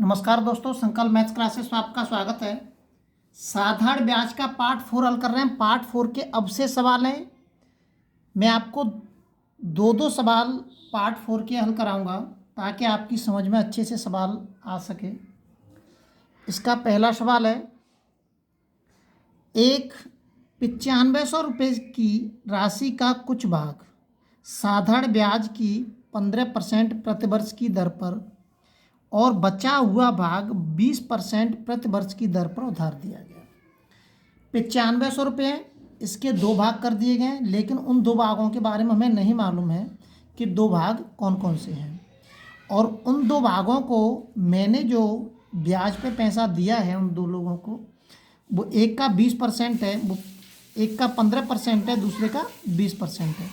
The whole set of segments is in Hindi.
नमस्कार दोस्तों, संकल्प मैथ्स क्लासेस में आपका स्वागत है। साधारण ब्याज का पार्ट 4 हल कर रहे हैं। पार्ट 4 के अब से सवाल हैं। मैं आपको दो सवाल पार्ट 4 के हल कराऊंगा ताकि आपकी समझ में अच्छे से सवाल आ सके। इसका पहला सवाल है, एक 9500 रुपये की राशि का कुछ भाग साधारण ब्याज की 15% प्रतिवर्ष की दर पर और बचा हुआ भाग 20% प्रति वर्ष की दर पर उधार दिया गया। 9500 रुपये इसके दो भाग कर दिए गए, लेकिन उन दो भागों के बारे में हमें नहीं मालूम है कि दो भाग कौन कौन से हैं। और उन दो भागों को मैंने जो ब्याज पे पैसा दिया है उन दो लोगों को, वो एक का 20% है, वो एक का 15% है, दूसरे का 20% है।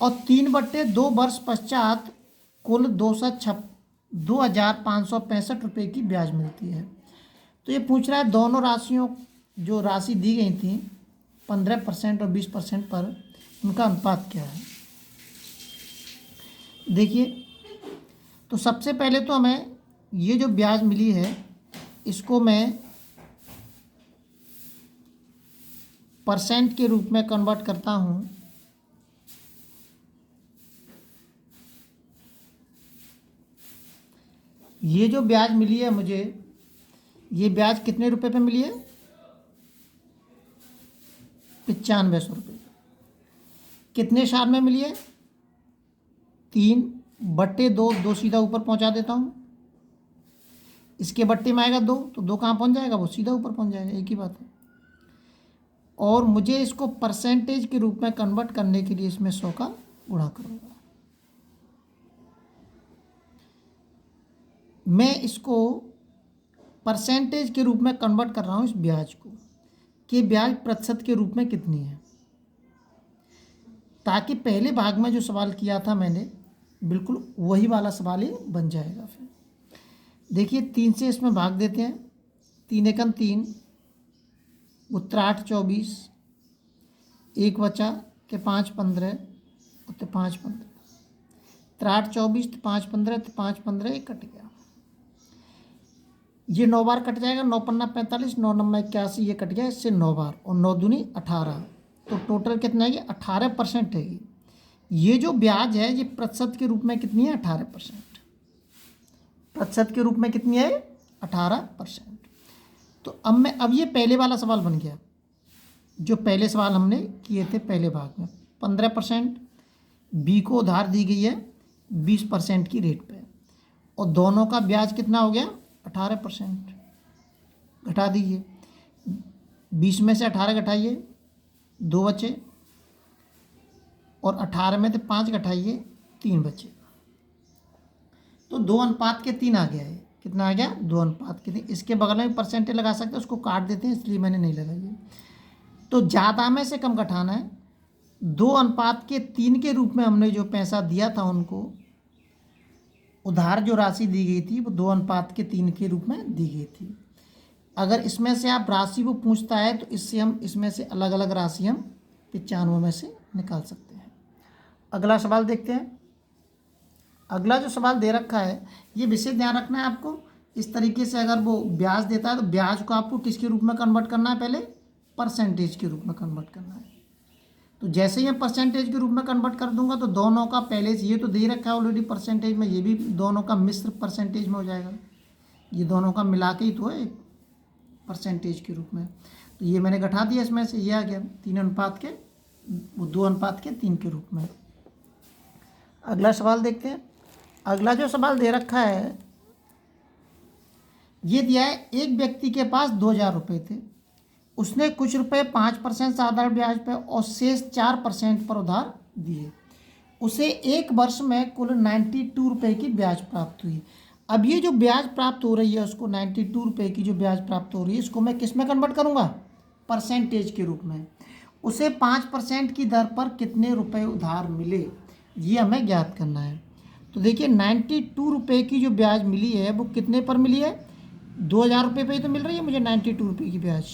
और 3/2 वर्ष पश्चात कुल 2,565 रुपये की ब्याज मिलती है। तो ये पूछ रहा है दोनों राशियों जो राशि दी गई थी 15% और 20% पर, उनका अनुपात क्या है। देखिए, तो सबसे पहले तो हमें ये जो ब्याज मिली है इसको मैं परसेंट के रूप में कन्वर्ट करता हूँ। ये जो ब्याज मिली है मुझे, ये ब्याज कितने रुपए पे मिली है? 9500 रुपये। कितने साल में मिली है? 3/2, 2 सीधा ऊपर पहुंचा देता हूँ। इसके बट्टे में आएगा 2, तो 2 कहाँ पहुंच जाएगा? वो सीधा ऊपर पहुंच जाएगा, एक ही बात है। और मुझे इसको परसेंटेज के रूप में कन्वर्ट करने के लिए इसमें 100 का गुणा करूँगा। मैं इसको परसेंटेज के रूप में कन्वर्ट कर रहा हूँ इस ब्याज को, कि ब्याज प्रतिशत के रूप में कितनी है, ताकि पहले भाग में जो सवाल किया था मैंने बिल्कुल वही वाला सवाल ही बन जाएगा। फिर देखिए, 3 से इसमें भाग देते हैं। 3 एकम 3, उत्तर 8 24, एक बचा के 5 15, उत्तर 5 15, 8 24, 5 15, 5 15 एक कट गया। ये 9 बार कट जाएगा, 9 पन्ना 45, 9 नम्बर 81, ये कट गया, इससे 9 बार, और 9 दूनी 18, तो टोटल कितना है? ये 18% है। ये जो ब्याज है ये प्रतिशत के रूप में कितनी है? 18%। प्रतिशत के रूप में कितनी है? 18%। तो अब ये पहले वाला सवाल बन गया, जो पहले सवाल हमने किए थे पहले भाग में। 15% बी को उधार दी गई है 20% की रेट पे, और दोनों का ब्याज कितना हो गया? 18%। घटा दीजिए, 20 में से 18 घटाइए, 2 बचे, और 18 में से 5 घटाइए, 3 बचे। तो 2:3 आ गया है। कितना आ गया? 2:3। इसके बगल में परसेंटेज लगा सकते हैं, उसको काट देते हैं, इसलिए मैंने नहीं लगाई। तो ज़्यादा में से कम घटाना है। 2:3 के रूप में हमने जो पैसा दिया था उनको, उधार जो राशि दी गई थी वो 2:3 के रूप में दी गई थी। अगर इसमें से आप राशि वो पूछता है तो इसमें से अलग अलग राशि हम 95 में से निकाल सकते हैं। अगला सवाल देखते हैं। अगला जो सवाल दे रखा है, ये विशेष ध्यान रखना है आपको। इस तरीके से अगर वो ब्याज देता है तो ब्याज को आपको किसके रूप में कन्वर्ट करना है? पहले परसेंटेज के रूप में कन्वर्ट करना है। तो जैसे ही मैं परसेंटेज के रूप में कन्वर्ट कर दूंगा तो दोनों का पहले से, ये तो दे रखा है ऑलरेडी परसेंटेज में, ये भी दोनों का मिश्र परसेंटेज में हो जाएगा। ये दोनों का मिला के ही तो है परसेंटेज के रूप में। तो ये मैंने घटा दिया, इसमें से ये आ गया 2:3 के रूप में। अगला सवाल देखते हैं। अगला जो सवाल दे रखा है, ये दिया है, एक व्यक्ति के पास 2,000 रुपये थे। उसने कुछ रुपए 5% साधारण ब्याज पर और शेष 4% पर उधार दिए। उसे एक वर्ष में कुल 92 रुपये की ब्याज प्राप्त हुई। अब ये जो ब्याज प्राप्त हो रही है उसको 92 रुपये की जो ब्याज प्राप्त हो रही है, इसको मैं किस में कन्वर्ट करूँगा? परसेंटेज के रूप में। उसे 5% की दर पर कितने रुपए उधार मिले, ये हमें ज्ञात करना है। तो देखिए, 92 रुपये की जो ब्याज मिली है वो कितने पर मिली है? 2,000 रुपये पर ही तो मिल रही है मुझे 92 रुपये की ब्याज।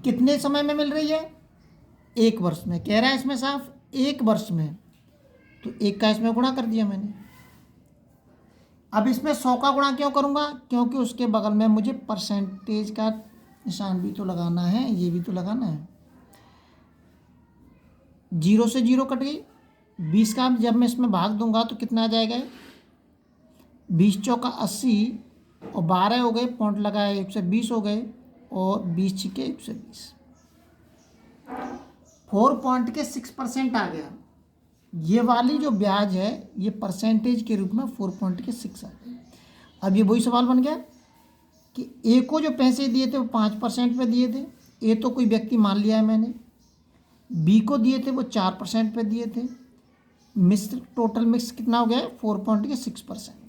कितने समय में मिल रही है? 1 वर्ष में। कह रहा है इसमें साफ 1 वर्ष में, तो 1 का इसमें गुणा कर दिया मैंने। अब इसमें 100 का गुणा क्यों करूँगा, क्योंकि उसके बगल में मुझे परसेंटेज का निशान भी तो लगाना है, ये भी तो लगाना है। 0 से 0 कट गई, 20 का जब मैं इसमें भाग दूंगा तो कितना आ जाएगा, 20 चौका 80 और 12 हो गए, पॉइंट लगाए 120 हो गए और 20 छिके 120, 4 पॉइंट के 6% आ गया। ये वाली जो ब्याज है ये परसेंटेज के रूप में 4 पॉइंट के 6 आ गया। अब ये वही सवाल बन गया कि ए को जो पैसे दिए थे वो 5% पे दिए थे, ए तो कोई व्यक्ति मान लिया है मैंने, बी को दिए थे वो 4% पे दिए थे, मिक्स टोटल मिक्स कितना हो गया है 4 पॉइंट के 6%।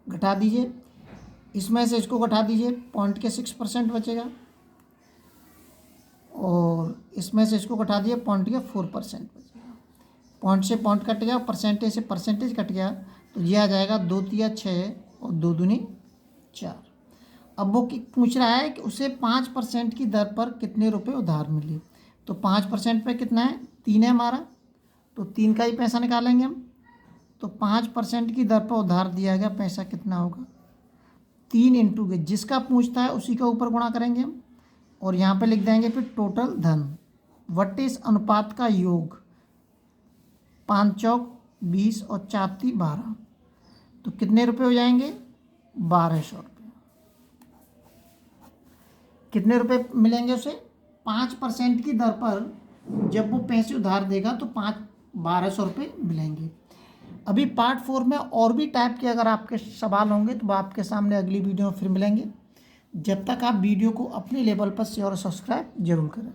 घटा दीजिए, इसमें से इसको घटा दीजिए, पॉइंट के 6% बचेगा और इसमें से इसको घटा दिए, पॉइंट के 4% बचेगा। पॉइंट से पॉइंट कट गया, परसेंटेज से परसेंटेज कट गया, तो ये आ जाएगा 2 तिया 6 और 2 दूनी 4। अब वो पूछ रहा है कि उसे 5% की दर पर कितने रुपए उधार मिले, तो 5% पे कितना है, 3 है हमारा, तो 3 का ही पैसा निकालेंगे हम। तो 5% की दर पर उधार दिया गया पैसा कितना होगा, 3 इंटू के जिसका पूछता है उसी का ऊपर गुणा करेंगे हम और यहाँ पे लिख देंगे फिर टोटल धन वट इस अनुपात का योग, 5 चौक 20 और 4 ती 12, तो कितने रुपए हो जाएंगे, 1200 रुपये। कितने रुपए मिलेंगे उसे, 5% की दर पर जब वो पैसे उधार देगा तो 1200 रुपये मिलेंगे। अभी पार्ट 4 में और भी टाइप के अगर आपके सवाल होंगे तो वो आपके सामने अगली वीडियो में फिर मिलेंगे। जब तक आप वीडियो को अपने लेवल पर शेयर और सब्सक्राइब जरूर करें।